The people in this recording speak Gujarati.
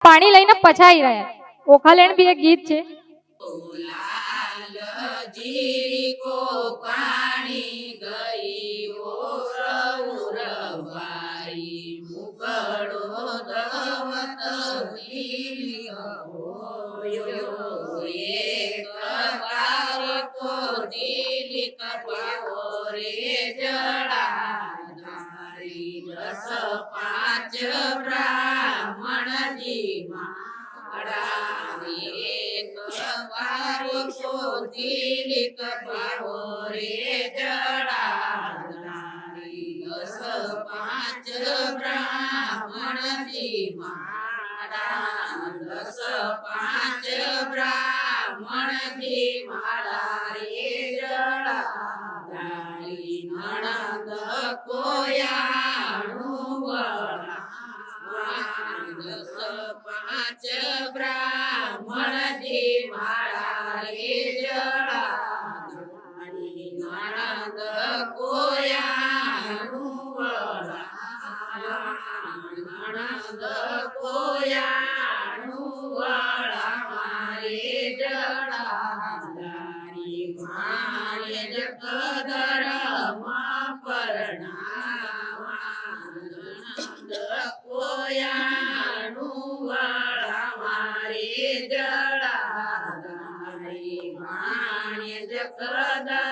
પાણી લઈને પછાઈ રહ્યા. ઓખાલેણ બી એક ગીત છે. લાલજી કો પાણી ગઈ ઓરવાઈ મુકડો દવત એક વાર કોટી કપાવો રે જળાધારી 10 5 બ્રાહ્મણજી માળા એક વાર કોટી કપાવો રે જળાધારી 10 5 બ્રાહ્મણજી માળા 10 5 બ્રાહ્મણજી માળા રે જળાધારી નણંદ કોયાણું વળા 10 5 બ્રાહ્મણજી માળા રે જળાધારી નણંદ કોયાણું વળા નણંદ કોયાણું વળા મારે જળાધારી મારે જગધરમાં પરણાવા નણંદ કોયાણું વળા મારે જળાધારી મારે જગધરમાં